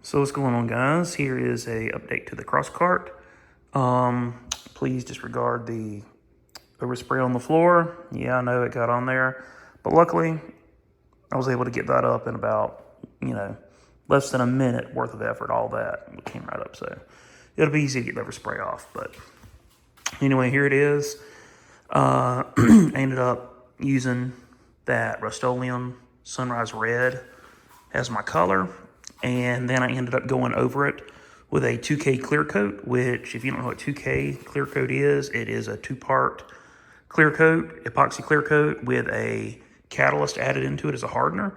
So what's going on, guys? Here is a update to the Crosskart. Please disregard the overspray on the floor. Yeah, I know it got on there, but luckily I was able to get that up in about, less than a minute worth of effort. All that came right up, so it'll be easy to get the overspray off. But anyway, here it is. I ended up using that Rust-Oleum Sunrise Red as my color, and then I ended up going over it with a 2K clear coat, which, if you don't know what 2K clear coat is, it is a two-part clear coat, epoxy clear coat with a catalyst added into it as a hardener.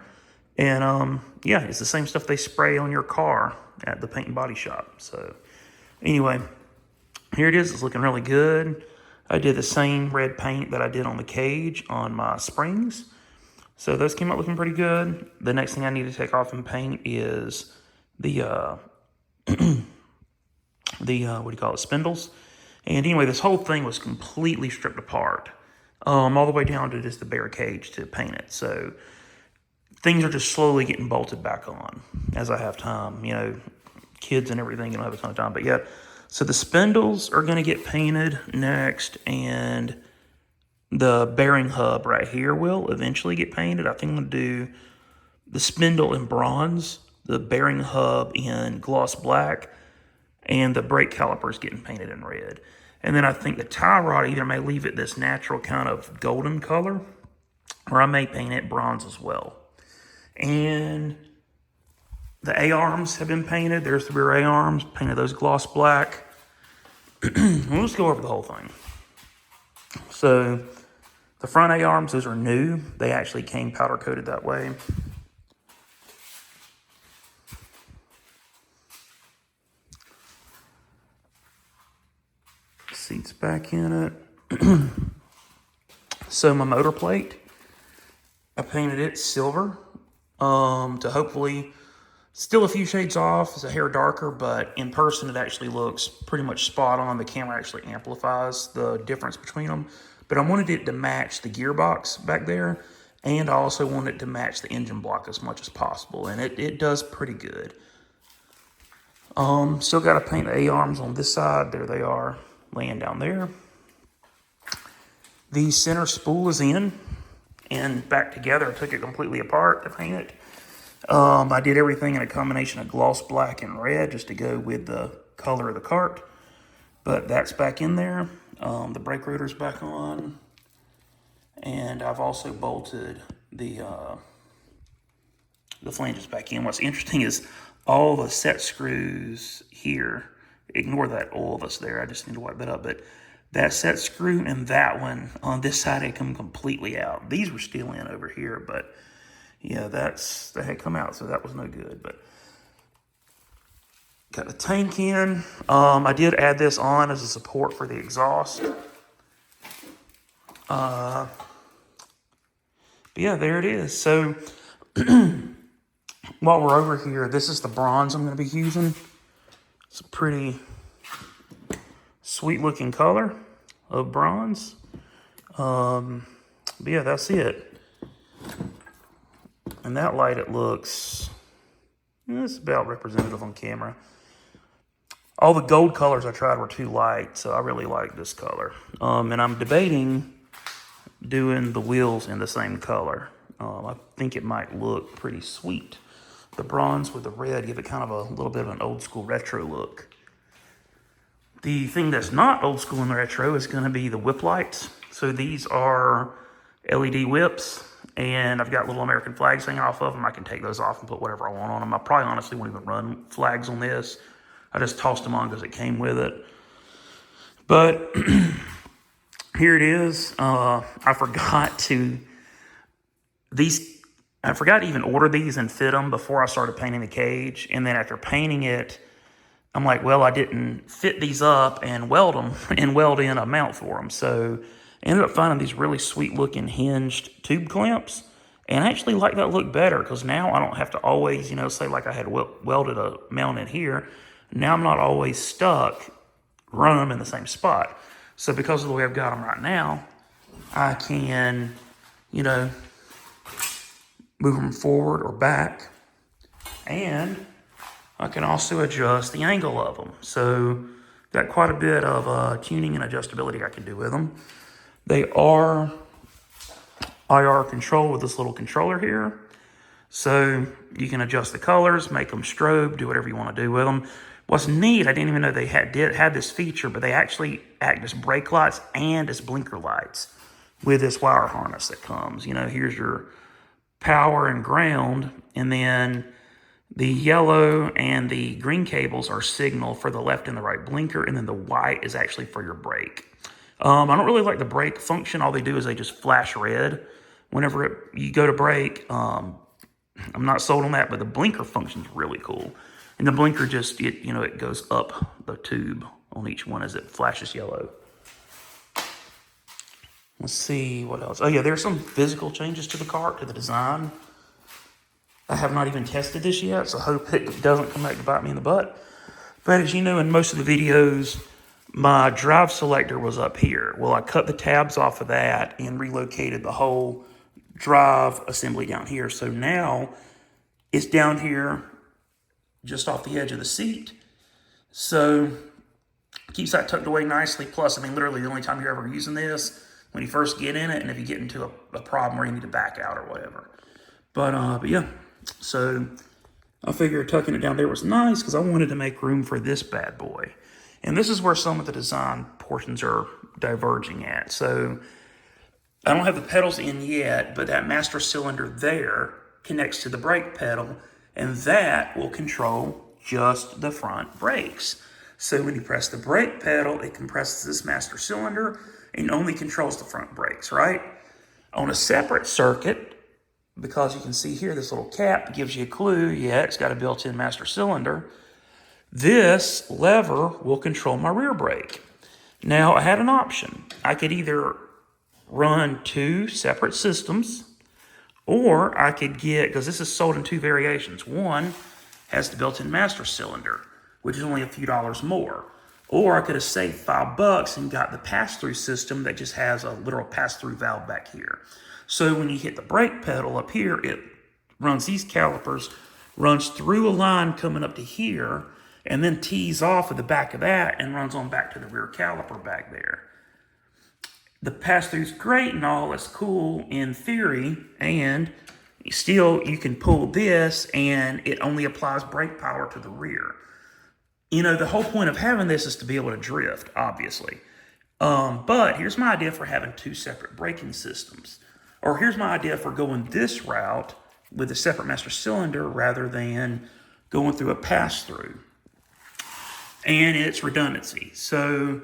And yeah, it's the same stuff they spray on your car at the paint and body shop. So anyway, here it is. It's looking really good. I did the same red paint that I did on the cage on my springs. So those came out looking pretty good. The next thing I need to take off and paint is the spindles. And anyway, this whole thing was completely stripped apart, all the way down to just the bare cage to paint it. So things are just slowly getting bolted back on as I have time. Kids and everything, you don't have a ton of time. But yeah, so the spindles are going to get painted next, and the bearing hub right here will eventually get painted. I think I'm going to do the spindle in bronze, the bearing hub in gloss black, and the brake calipers getting painted in red. And then I think the tie rod either may leave it this natural kind of golden color, or I may paint it bronze as well. And the A-arms have been painted. There's the rear A-arms, painted those gloss black. We'll just go over the whole thing. So the front A-arms, those are new. They actually came powder coated that way. Seats back in it. So my motor plate, I painted it silver to hopefully still a few shades off. It's a hair darker, but in person it actually looks pretty much spot on. The camera actually amplifies the difference between them. But I wanted it to match the gearbox back there, and I also wanted it to match the engine block as much as possible, and it does pretty good. Still got to paint the A-arms on this side. There they are, laying down there. The center spool is in and back together. I took it completely apart to paint it. I did everything in a combination of gloss black and red just to go with the color of the cart. But that's back in there. The brake rotor's back on. And I've also bolted the flanges back in. What's interesting is all the set screws here. Ignore that oil that's there. I just need to wipe that up. But that set screw and that one on this side had come completely out. These were still in over here, but yeah, that had come out, so that was no good. But got the tank in. I did add this on as a support for the exhaust. But yeah, there it is. So while we're over here, this is the bronze I'm going to be using. It's a pretty sweet looking color of bronze. But yeah, that's it. And that light, it looks, it's about representative on camera. All the gold colors I tried were too light, so I really like this color. And I'm debating doing the wheels in the same color. I think it might look pretty sweet. The bronze with the red give it kind of a little bit of an old school retro look. The thing that's not old school and retro is going to be the whip lights. So these are LED whips, and I've got little American flags hanging off of them. I can take those off and put whatever I want on them. I probably honestly won't even run flags on this. I just tossed them on because it came with it. But here it is. I forgot to even order these and fit them before I started painting the cage. And then after painting it, I'm like, well, I didn't fit these up and weld them and weld in a mount for them. So I ended up finding these really sweet looking hinged tube clamps. And I actually like that look better because now I don't have to always, say like I had welded a mount in here. Now I'm not always stuck running them in the same spot. So because of the way I've got them right now, I can, move them forward or back. And I can also adjust the angle of them. So got quite a bit of tuning and adjustability I can do with them. They are IR control with this little controller here. So you can adjust the colors, make them strobe, do whatever you want to do with them. What's neat, I didn't even know they had this feature, but they actually act as brake lights and as blinker lights with this wire harness that comes. You know, here's your power and ground, and then the yellow and the green cables are signal for the left and the right blinker, and then the white is actually for your brake. I don't really like the brake function. All they do is they just flash red whenever you go to brake. I'm not sold on that, but the blinker function is really cool. And the blinker just, it goes up the tube on each one as it flashes yellow. Let's see what else. Oh yeah, there's some physical changes to the cart, to the design. I have not even tested this yet, so I hope it doesn't come back to bite me in the butt. But as you know, in most of the videos, my drive selector was up here. Well, I cut the tabs off of that and relocated the whole drive assembly down here. So now it's down here just off the edge of the seat. So it keeps that tucked away nicely. Plus, I mean, literally the only time you're ever using this, when you first get in it, and if you get into a problem where you need to back out or whatever. But yeah, so I figured tucking it down there was nice because I wanted to make room for this bad boy. And this is where some of the design portions are diverging at. So I don't have the pedals in yet, but that master cylinder there connects to the brake pedal, and that will control just the front brakes. So when you press the brake pedal, it compresses this master cylinder and only controls the front brakes, right? On a separate circuit, because you can see here, this little cap gives you a clue. Yeah, it's got a built-in master cylinder. This lever will control my rear brake. Now, I had an option. I could either run two separate systems, or I could get, because this is sold in two variations. One has the built-in master cylinder, which is only a few dollars more. Or I could have saved $5 and got the pass-through system that just has a literal pass-through valve back here. So when you hit the brake pedal up here, it runs these calipers, runs through a line coming up to here, and then tees off at the back of that and runs on back to the rear caliper back there. The pass-through's great and all, it's cool in theory, and still you can pull this and it only applies brake power to the rear. You know, the whole point of having this is to be able to drift, obviously. But here's my idea for having two separate braking systems. Or here's my idea for going this route with a separate master cylinder rather than going through a pass-through. And it's redundancy. So,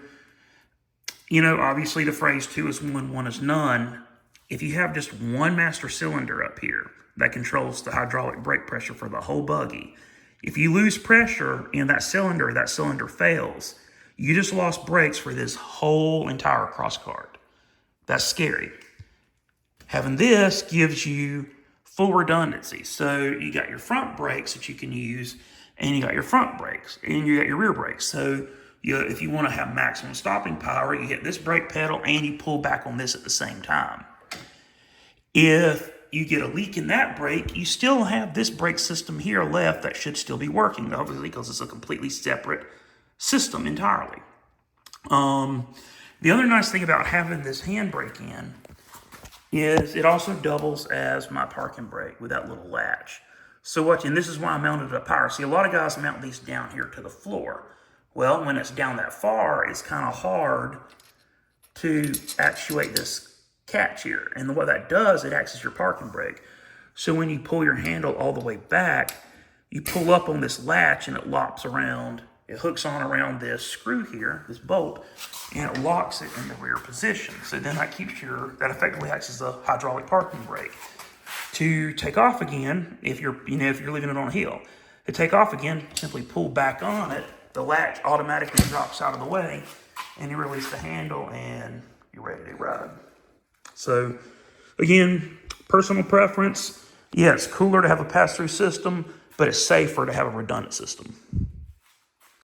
you know, obviously the phrase 2 is 1, 1 is none. If you have just one master cylinder up here that controls the hydraulic brake pressure for the whole buggy, if you lose pressure in that cylinder fails, you just lost brakes for this whole entire Crosskart. That's scary. Having this gives you full redundancy. So you got your front brakes that you can use, and you got your front brakes, and you got your rear brakes. So if you want to have maximum stopping power, you hit this brake pedal and you pull back on this at the same time. If you get a leak in that brake, you still have this brake system here left that should still be working, obviously, because it's a completely separate system entirely. The other nice thing about having this handbrake in is it also doubles as my parking brake with that little latch. So and this is why I mounted it up higher. See, a lot of guys mount these down here to the floor. Well, when it's down that far, it's kind of hard to actuate this catch here. And what that does, it acts as your parking brake. So when you pull your handle all the way back, you pull up on this latch and it locks around. It hooks on around this screw here, this bolt, and it locks it in the rear position. So then that that effectively acts as the hydraulic parking brake. To take off again, if you're leaving it on a hill, to take off again, simply pull back on it. The latch automatically drops out of the way, and you release the handle, and you're ready to ride. So, again, personal preference. Yeah, it's cooler to have a pass-through system, but it's safer to have a redundant system.